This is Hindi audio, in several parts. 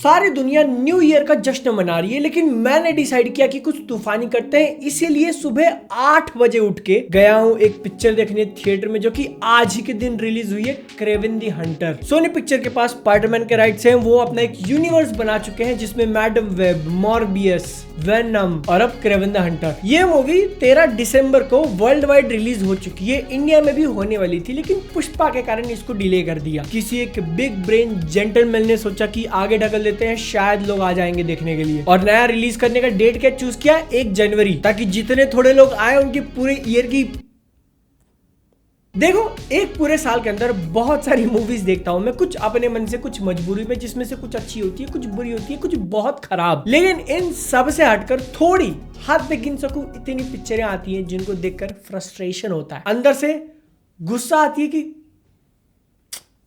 सारी दुनिया न्यू ईयर का जश्न मना रही है, लेकिन मैंने डिसाइड किया कि कुछ तूफानी करते हैं। इसीलिए सुबह 8 बजे उठ के गया हूँ एक पिक्चर देखने थिएटर में, जो कि आज ही के दिन रिलीज हुई है, Kraven the hunter. Sony picture के पास स्पाइडरमैन के राइट्स हैं। वो अपना एक यूनिवर्स बना चुके हैं जिसमें मैडम वेब, मॉर्बियस, वेनम और अब क्रेवन द हंटर। ये मूवी 13 दिसंबर को वर्ल्ड वाइड रिलीज हो चुकी है। इंडिया में भी होने वाली थी, लेकिन पुष्पा के कारण इसको डिले कर दिया। किसी एक बिग ब्रेन जेंटलमैन ने सोचा कि आगे ढकल देते हैं, शायद लोग आ जाएंगे देखने के लिए। और नया रिलीज करने का डेट क्या चूज किया, 1 जनवरी, ताकि जितने थोड़े लोग आए उनकी पूरे ईयर की। देखो, एक पूरे साल के अंदर बहुत सारी मूवीज देखता हूं मैं, कुछ अपने मन से, कुछ मजबूरी में, जिसमें से कुछ अच्छी होती है, कुछ बुरी होती है, कुछ बहुत खराब। लेकिन इन सब से हटकर थोड़ी हाथ पे गिन सकूं इतनी पिक्चरें आती हैं जिनको देखकर फ्रस्ट्रेशन होता है, अंदर से गुस्सा आती है कि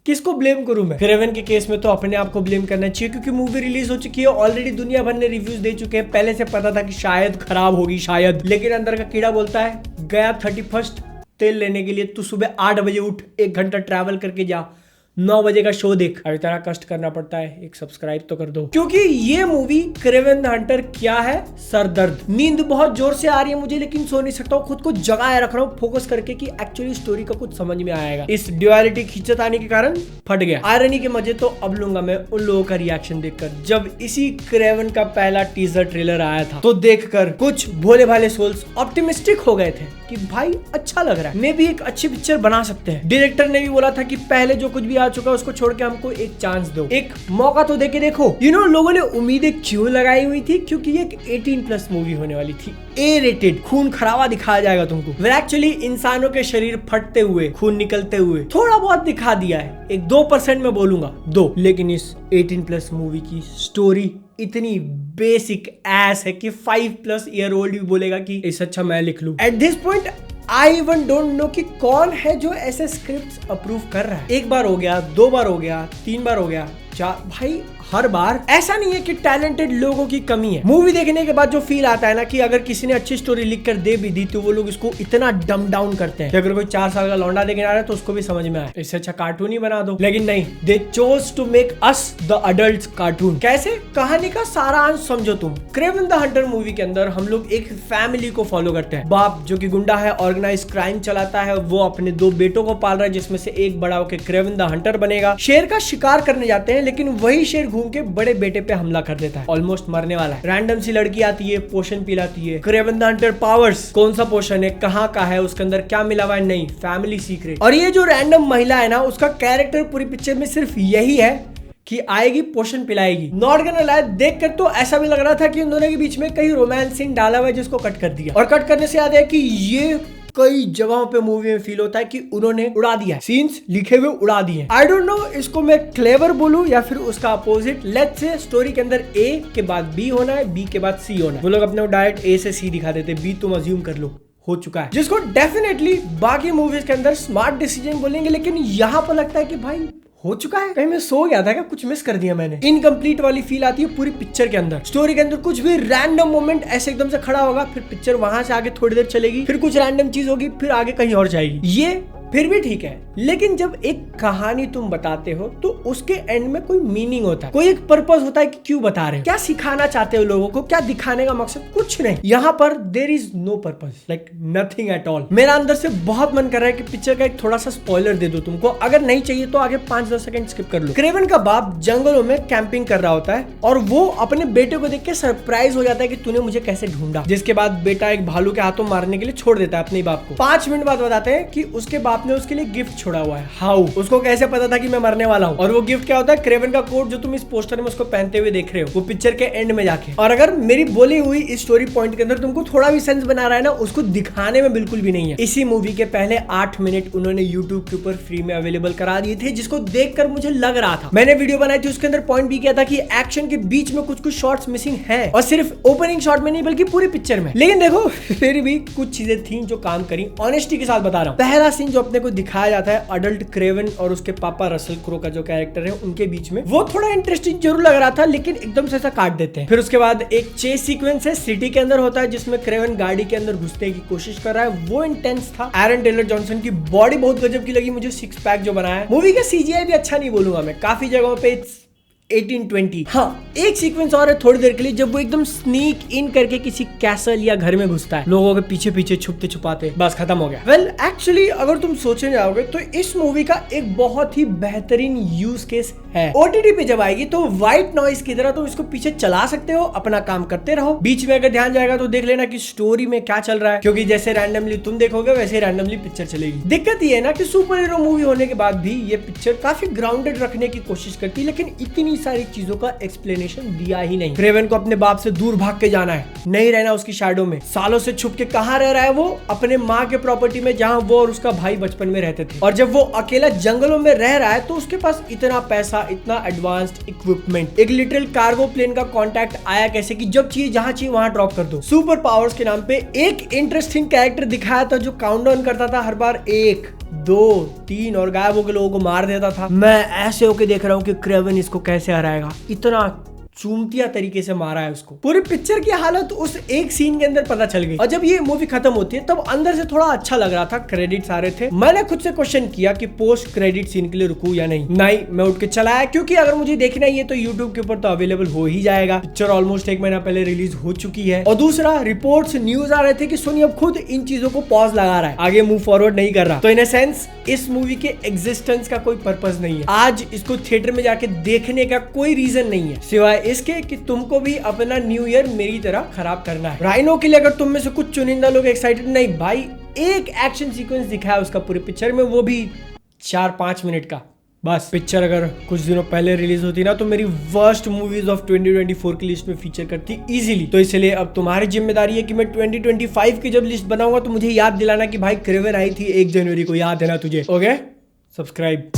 किसको ब्लेम करूं मैं। क्रेवन के केस में तो अपने आप को ब्लेम करना चाहिए, क्योंकि मूवी रिलीज हो चुकी है, ऑलरेडी दुनिया भर ने रिव्यूज दे चुके हैं। पहले से पता था कि शायद खराब होगी, शायद, लेकिन अंदर का कीड़ा बोलता है गया 31 तेल लेने के लिए, तू सुबह 8 बजे उठ, 1 घंटा ट्रैवल करके जा, 9 बजे का शो देख। अब इतना कष्ट करना पड़ता है, एक सब्सक्राइब तो कर दो। क्योंकि ये मूवी क्रेवन द हंटर क्या है, सरदर्द। नींद बहुत जोर से आ रही है मुझे, लेकिन सो नहीं सकता हूँ, खुद को जगाए रख रहा हूँ फोकस करके कि एक्चुअली स्टोरी का कुछ समझ में आएगा। इस ड्युअलिटी खींचत आने के कारण फट गया। आयरनी के मजे तो अब लूंगा मैं उन लोगों का रिएक्शन देखकर। जब इसी क्रेवन का पहला टीजर ट्रेलर आया था तो देखकर कुछ भोले भाले सोल्स ऑप्टिमिस्टिक हो गए थे कि भाई अच्छा लग रहा है, मे भी एक अच्छी पिक्चर बना सकते हैं। डायरेक्टर ने भी बोला था कि पहले जो कुछ भी आ चुका है उसको छोड़ के हमको एक चांस दो, एक मौका तो देके देखो। लोगों ने उम्मीदें क्यों लगाई हुई थी, क्योंकि ये एक 18+ मूवी होने वाली थी। A रेटेड, खून खराबा दिखाया जाएगा तुमको। एक्चुअली इंसानों के शरीर फटते हुए, खून निकलते हुए थोड़ा बहुत दिखा दिया है, एक 2% में बोलूंगा 2। लेकिन इस 18+ मूवी की स्टोरी इतनी बेसिक एस है कि 5+ ईयर ओल्ड भी बोलेगा कि इससे अच्छा मैं लिख लूं। At this point I even don't know कि कौन है जो ऐसे स्क्रिप्ट्स अप्रूव कर रहा है। 1 बार हो गया, 2 बार हो गया, 3 बार हो गया, 4, भाई हर बार। ऐसा नहीं है कि टैलेंटेड लोगों की कमी है। मूवी देखने के बाद जो फील आता है ना कि अगर किसी ने अच्छी स्टोरी लिख कर दे भी दी तो वो लोग इसको इतना डम डाउन करते हैं कि अगर कोई 4 साल का लौंडा देखने आ रहा है तो उसको भी समझ में आए, इससे अच्छा कार्टून ही बना दो। लेकिन नहीं, they chose to make us the adult cartoon. कैसे? कहानी का सारा अंश समझो तुम। क्रेवन द हंटर मूवी के अंदर हम लोग एक फैमिली को फॉलो करते हैं। बाप जो कि गुंडा है, ऑर्गेनाइज क्राइम चलाता है, वो अपने 2 बेटों को पाल रहा है, जिसमें से एक बड़ा होकर क्रेवन द हंटर बनेगा। शेर का शिकार करने जाते हैं, लेकिन वही शेर घूम के बड़े बेटे पे हमला कर देता है, ऑलमोस्ट मरने वाला है। रैंडम सी लड़की आती है, पोशन पिलाती है। क्रेवन द हंटर पावर्स, कौन सा पोशन है, कहाँ का है, उसके अंदर क्या मिला हुआ है, नहीं, फैमिली सीक्रेट। और ये जो रैंडम महिला है ना, उसका कैरेक्टर पूरी पिक्चर में सिर्फ यही है कि आएगी, पोषण पिलाएगी। नॉट गॉना लाई, देखकर तो ऐसा भी लग रहा था कि इन दोनों के बीच में कहीं रोमांस सीन डाला हुआ है, जिसको कट कर दिया। और कट करने से याद है कि ये कई जगहों पे मूवी में फील होता है कि उन्होंने उड़ा दिया, सीन्स लिखे हुए उड़ा दिए। आई डोंट नो इसको मैं क्लेवर बोलूं या फिर उसका अपोजिट। लेट्स से स्टोरी के अंदर A के बाद B होना है, B के बाद C होना है। वो लोग अपने डायरेक्ट A से C दिखा देते, B तुम अज्यूम कर लो हो चुका है, जिसको डेफिनेटली बाकी मूवीज के अंदर स्मार्ट डिसीजन बोलेंगे। लेकिन यहाँ पर लगता है कि भाई हो चुका है, कहीं मैं सो गया था क्या, कुछ मिस कर दिया मैंने। इनकम्प्लीट वाली फील आती है पूरी पिक्चर के अंदर। स्टोरी के अंदर कुछ भी रैंडम मोमेंट ऐसे एकदम से खड़ा होगा, फिर पिक्चर वहां से आगे थोड़ी देर चलेगी, फिर कुछ रैंडम चीज होगी, फिर आगे कहीं और जाएगी। ये फिर भी ठीक है, लेकिन जब एक कहानी तुम बताते हो तो उसके एंड में कोई मीनिंग होता है, कोई एक पर्पस होता है कि क्यों बता रहे हो, क्या सिखाना चाहते हो लोगों को, क्या दिखाने का मकसद, कुछ नहीं। यहाँ पर there is no purpose, like nothing at all. मेरा अंदर से बहुत मन कर रहा है कि पिक्चर का एक थोड़ा सा स्पॉइलर दे दो तुमको। अगर नहीं चाहिए तो आगे 5-10 सेकंड स्किप कर लो। क्रेवन का बाप जंगलों में कैंपिंग कर रहा होता है और वो अपने बेटे को देख के सरप्राइज हो जाता है कि तूने मुझे कैसे ढूंढा। जिसके बाद बेटा एक भालू के हाथों मारने के लिए छोड़ देता है अपने बाप को। 5 मिनट बाद बताते हैं कि उसके बाप ने उसके लिए गिफ्ट छोड़ा हुआ है। हाउ? उसको कैसे पता था कि मैं मरने वाला हूँ? और वो गिफ्ट क्या होता है? क्रेवन का कोट, जो तुम इस पोस्टर में उसको पहनते हुए देख रहे हो, वो पिक्चर के एंड में जाके। और अगर मेरी बोली हुई इस स्टोरी पॉइंट के अंदर तुमको थोड़ा भी सेंस बना रहा है ना, उसको दिखाने में बिल्कुल भी नहीं है। इसी मूवी के पहले 8 मिनट उन्होंने YouTube के ऊपर फ्री में अवेलेबल करा दिए थे, जिसको देखकर मुझे लग रहा था, मैंने वीडियो बनाई थी उसके अंदर पॉइंट भी किया था कि एक्शन के बीच में कुछ कुछ शॉट्स मिसिंग है, और सिर्फ ओपनिंग शॉट में नहीं बल्कि पूरी पिक्चर में। लेकिन देखो फिर भी कुछ चीजें थी जो काम करी। ऑनेस्टी के साथ बता रहा हूँ। पहला सीन जो अपने को दिखाया जाता है अडल्ट क्रेवन और उसके पापा रसल क्रो का जो कैरेक्टर है उनके बीच में, वो थोड़ा इंटरेस्टिंग जरूर लग रहा था, लेकिन एकदम से ऐसा काट देते हैं। फिर उसके बाद एक चेस सीक्वेंस है, सिटी के अंदर होता है, जिसमें क्रेवन गाड़ी के अंदर घुसने की कोशिश कर रहा है, वो इंटेंस था। एरन टेलर जॉनसन की बॉडी बहुत गजब की लगी मुझे, 6 पैक जो बनाया है। मूवी का CGI भी अच्छा नहीं बोलूंगा मैं, काफी जगहों पे 1820। हाँ, एक सीक्वेंस और है थोड़ी देर के लिए जब वो एकदम स्नीक इन करके किसी कैसल या घर में घुसता है, लोगों के पीछे पीछे छुपते छुपाते, बस खत्म हो गया। वेल एक्चुअली अगर तुम सोचने जाओगे तो इस मूवी का एक बहुत ही बेहतरीन यूज केस है। ओटीटी पे जब आएगी तो व्हाइट नॉइज की तरह तुम इसको पीछे चला सकते हो, अपना काम करते रहो, बीच में अगर ध्यान जाएगा तो देख लेना कि स्टोरी में क्या चल रहा है, क्योंकि जैसे रैंडमली तुम देखोगे वैसे रैंडमली पिक्चर चलेगी। दिक्कत ये है ना कि सुपर हीरो मूवी होने के बाद भी ये पिक्चर काफी ग्राउंडेड रखने की कोशिश करती है, लेकिन इतनी सारी चीजों का एक्सप्लेनेशन दिया ही नहीं। क्रेवन को अपने बाप से दूर भाग के जाना है, नहीं रहना उसकी शैडो में, सालों से छुप के कहां रह रहा है वो, अपने माँ के प्रॉपर्टी में जहां वो और उसका भाई बचपन में रहते थे। और जब वो अकेला जंगलों में रह रहा है तो उसके पास इतना पैसा, इतना एडवांस्ड इक्विपमेंट, एक लिटिल कार्गो प्लेन का कॉन्टैक्ट आया कैसे कि जब चाहिए जहां चाहिए वहां ड्रॉप कर दो। सुपर पावर्स के नाम पे एक इंटरेस्टिंग कैरेक्टर दिखाया था जो काउंटडाउन करता था हर बार 1, 2, 3 और गायब होकर लोगों को मार देता था। मैं ऐसे होके देख रहा हूँ कि क्रेवन इसको कैसे हराएगा, इतना चूमतिया तरीके से मारा है उसको। पूरी पिक्चर की हालत उस एक सीन के अंदर पता चल गई। और जब ये मूवी खत्म होती है तब अंदर से थोड़ा अच्छा लग रहा था, क्रेडिट्स आ रहे थे। मैंने खुद से क्वेश्चन किया कि पोस्ट क्रेडिट सीन के लिए रुकूं या नहीं। मैं उठ के चला आया, क्योंकि अगर मुझे देखना ही है तो यूट्यूब के ऊपर तो अवेलेबल हो ही जाएगा। पिक्चर ऑलमोस्ट 1 महीना पहले रिलीज हो चुकी है। और दूसरा, रिपोर्ट्स न्यूज आ रहे थे कि सोनी अब खुद इन चीजों को पॉज लगा रहा है, आगे मूव फॉरवर्ड नहीं कर रहा। तो इन अ सेंस इस मूवी के एग्जिस्टेंस का कोई पर्पस नहीं है। आज इसको थिएटर में जाके देखने का कोई रीजन नहीं है सिवाय इसके कि तुमको भी अपना न्यू ईयर मेरी तरह खराब करना है। राइनो के लिए अगर तुम में से कुछ चुनिंदा लोग एक्साइटेड, नहीं भाई, एक एक्शन सीक्वेंस दिखाया उसका पूरे पिक्चर में, वो भी 4-5 मिनट का बस। पिक्चर अगर कुछ दिनों पहले रिलीज होती ना तो मेरी वर्स्ट मूवीज ऑफ 2024 की लिस्ट में फीचर करती इजीली। तो इसलिए अब तुम्हारी जिम्मेदारी है कि मैं 2025 की जब लिस्ट बनाऊंगा तो मुझे याद दिलाना कि भाई क्रेवन आई थी 1 जनवरी को, याद है ना तुझे? Okay, subscribe.